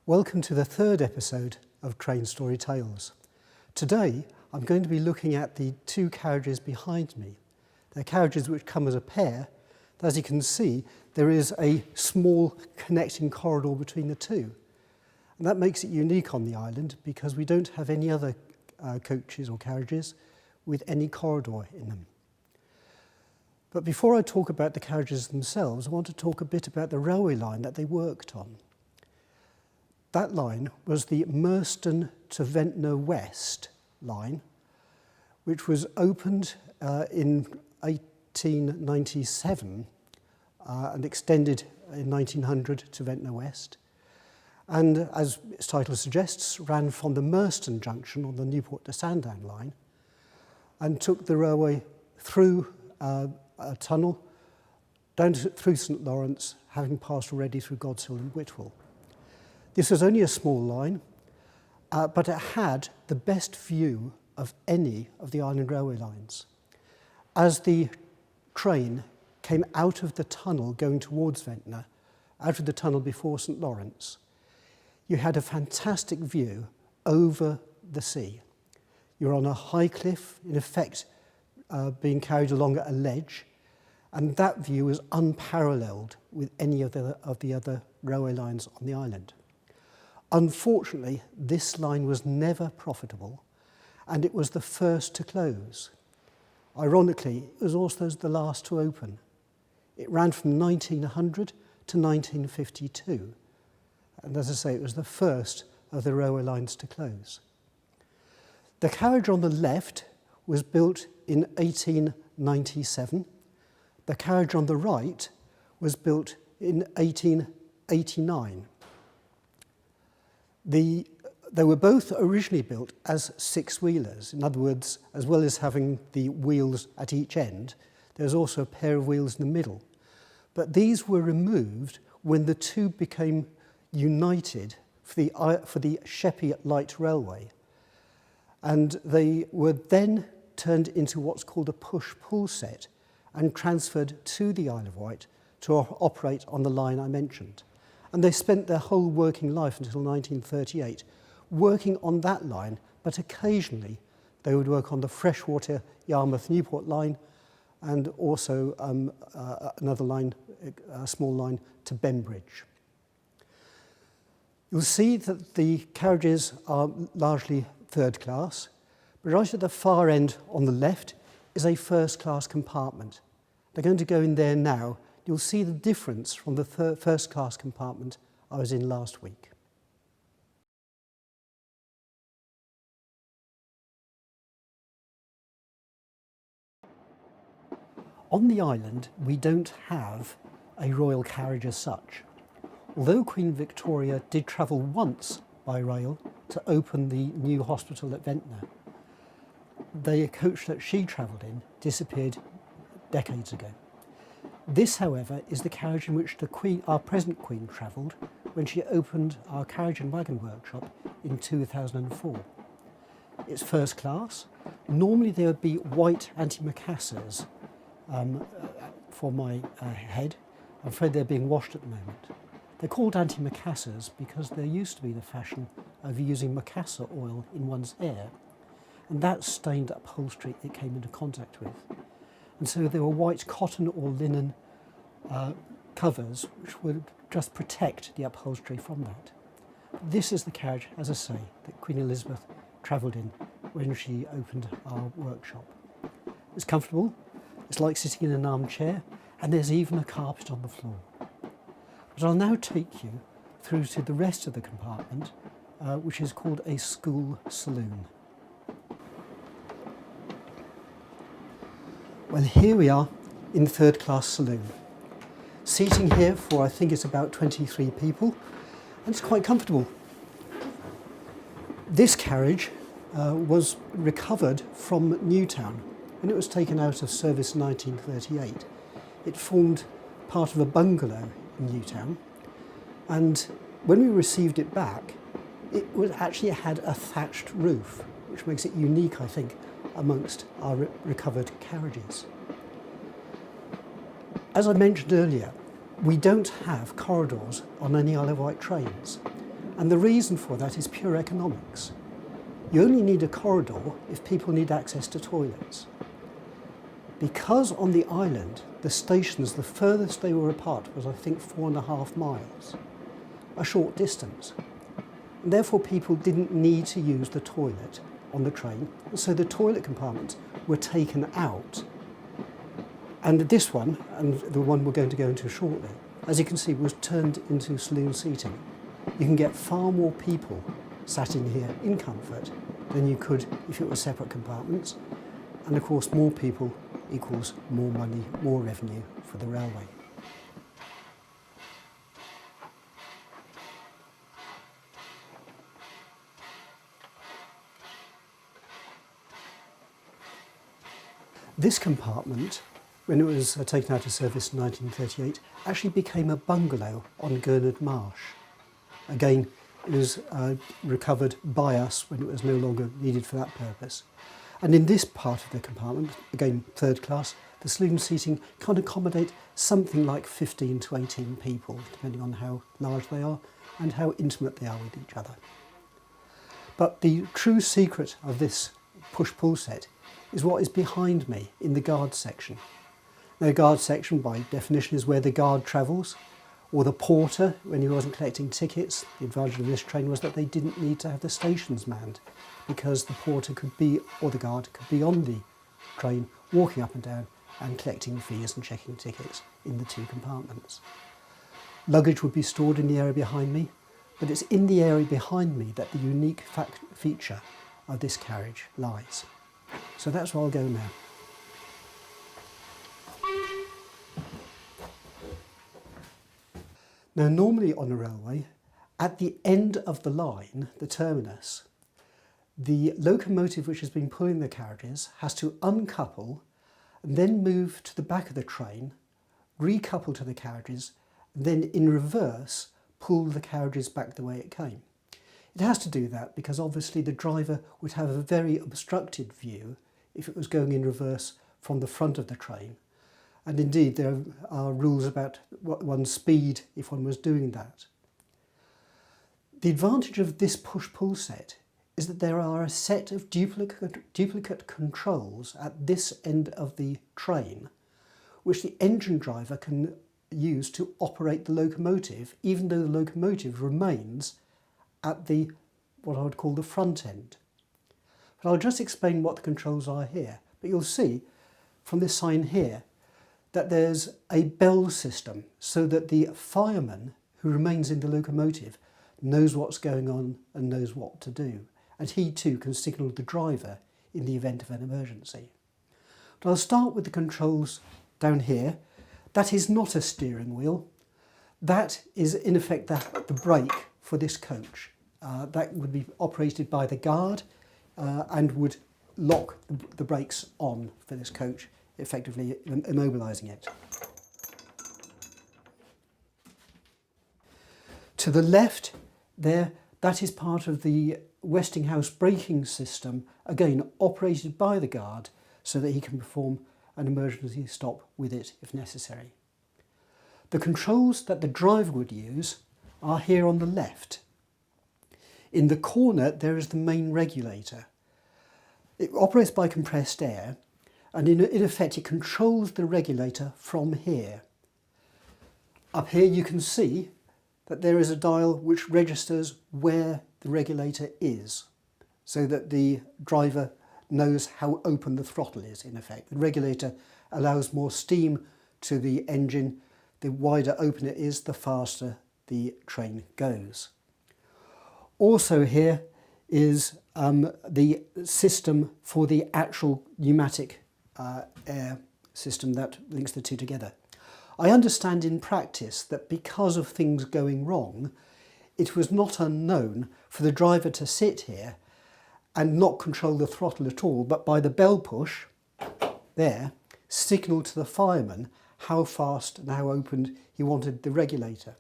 Welcome to the third episode of Train Story Tales. Today I'm going to be looking at the two carriages behind me. They're carriages which come as a pair. As you can see, there is a small connecting corridor between the two. And that makes it unique on the island because we don't have any other coaches or carriages with any corridor in them. But before I talk about the carriages themselves, I want to talk a bit about the railway line that they worked on. That line was the Merston to Ventnor West line, which was opened in 1897 and extended in 1900 to Ventnor West. And as its title suggests, ran from the Merston junction on the Newport to Sandown line and took the railway through a tunnel down through St Lawrence, having passed already through God's Hill and Whitwell. This was only a small line, but it had the best view of any of the island railway lines. As the train came out of the tunnel going towards Ventnor, out of the tunnel before St Lawrence, you had a fantastic view over the sea. You're on a high cliff, in effect being carried along a ledge, and that view was unparalleled with any of the other railway lines on the island. Unfortunately, this line was never profitable, and it was the first to close. Ironically, it was also the last to open. It ran from 1900 to 1952, and as I say, it was the first of the railway lines to close. The carriage on the left was built in 1897. The carriage on the right was built in 1889. They were both originally built as six-wheelers. In other words, as well as having the wheels at each end, there's also a pair of wheels in the middle. But these were removed when the two became united for the Sheppey Light Railway. And they were then turned into what's called a push-pull set and transferred to the Isle of Wight to operate on the line I mentioned. And they spent their whole working life until 1938 working on that line, but occasionally they would work on the freshwater Yarmouth-Newport line and also another line, a small line to Bembridge. You'll see that the carriages are largely third class, but right at the far end on the left is a first class compartment. They're going to go in there now. You'll see the difference from the first class compartment I was in last week. On the island, we don't have a royal carriage as such. Although Queen Victoria did travel once by rail to open the new hospital at Ventnor, the coach that she travelled in disappeared decades ago. This, however, is the carriage in which our present Queen travelled when she opened our carriage and wagon workshop in 2004. It's first class. Normally there would be white antimacassars for my head. I'm afraid they're being washed at the moment. They're called antimacassars because there used to be the fashion of using macassar oil in one's hair, and that stained upholstery it came into contact with. And so there were white cotton or linen covers which would just protect the upholstery from that. This is the carriage, as I say, that Queen Elizabeth travelled in when she opened our workshop. It's comfortable, it's like sitting in an armchair, and there's even a carpet on the floor. But I'll now take you through to the rest of the compartment, which is called a school saloon. Well, here we are in the third class saloon. Seating here for, I think it's about 23 people, and it's quite comfortable. This carriage was recovered from Newtown when it was taken out of service in 1938. It formed part of a bungalow in Newtown, and when we received it back, it actually had a thatched roof, which makes it unique, I think, amongst our recovered carriages. As I mentioned earlier, we don't have corridors on any Isle of Wight trains, And the reason for that is pure economics. You only need a corridor if people need access to toilets. Because on the island, the stations, the furthest they were apart was, I think, 4.5 miles, a short distance. And therefore, people didn't need to use the toilet on the train, so the toilet compartments were taken out. And this one, and the one we're going to go into shortly, as you can see, was turned into saloon seating. You can get far more people sat in here in comfort than you could if it were separate compartments. And of course, more people equals more money, more revenue for the railway. This compartment, when it was taken out of service in 1938, actually became a bungalow on Gurnard Marsh. Again, it was recovered by us when it was no longer needed for that purpose. And in this part of the compartment, again third class, the saloon seating can accommodate something like 15 to 18 people, depending on how large they are and how intimate they are with each other. But the true secret of this push-pull set is what is behind me in the guard section. Now, the guard section, by definition, is where the guard travels, or the porter, when he wasn't collecting tickets. The advantage of this train was that they didn't need to have the stations manned, because the porter could be, or the guard could be on the train, walking up and down and collecting fees and checking tickets in the two compartments. Luggage would be stored in the area behind me, but it's in the area behind me that the unique feature of this carriage lies. So that's where I'll go now. Now, normally on a railway, at the end of the line, the terminus, the locomotive which has been pulling the carriages has to uncouple and then move to the back of the train, recouple to the carriages, and then in reverse pull the carriages back the way it came. It has to do that because obviously the driver would have a very obstructed view if it was going in reverse from the front of the train. And indeed there are rules about one's speed if one was doing that. The advantage of this push-pull set is that there are a set of duplicate controls at this end of the train which the engine driver can use to operate the locomotive, even though the locomotive remains at the, what I would call the front end. But I'll just explain what the controls are here. But you'll see from this sign here that there's a bell system so that the fireman who remains in the locomotive knows what's going on and knows what to do. And he too can signal the driver in the event of an emergency. But I'll start with the controls down here. That is not a steering wheel. That is in effect the brake for this coach. That would be operated by the guard and would lock the brakes on for this coach, effectively immobilising it. To the left there, that is part of the Westinghouse braking system, again operated by the guard so that he can perform an emergency stop with it if necessary. The controls that the driver would use are here on the left. In the corner there is the main regulator. It operates by compressed air, and in effect it controls the regulator from here. Up here you can see that there is a dial which registers where the regulator is, so that the driver knows how open the throttle is in effect. The regulator allows more steam to the engine. The wider open it is, the faster the train goes. Also here is the system for the actual pneumatic air system that links the two together. I understand in practice that because of things going wrong, it was not unknown for the driver to sit here and not control the throttle at all, but by the bell push, there, signal to the fireman how fast and how open he wanted the regulator.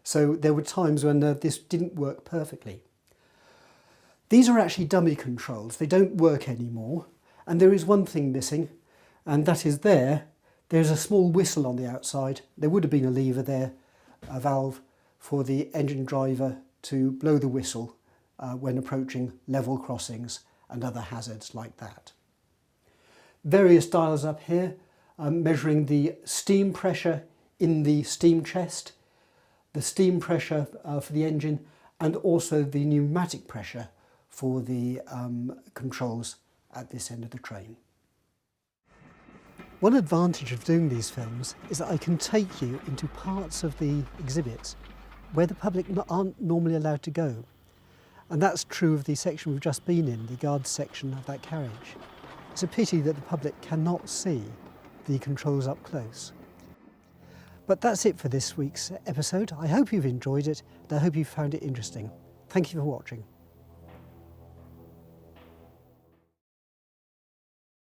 So there were times when this didn't work perfectly. These are actually dummy controls. They don't work anymore. And there is one thing missing, and that is there's a small whistle on the outside. There would have been a lever there, a valve for the engine driver to blow the whistle when approaching level crossings and other hazards like that. Various dials up here measuring the steam pressure in the steam chest, the steam pressure for the engine, and also the pneumatic pressure for the controls at this end of the train. One advantage of doing these films is that I can take you into parts of the exhibit where the public aren't normally allowed to go. And that's true of the section we've just been in, the guards section of that carriage. It's a pity that the public cannot see the controls up close. But that's it for this week's episode. I hope you've enjoyed it and I hope you found it interesting. Thank you for watching.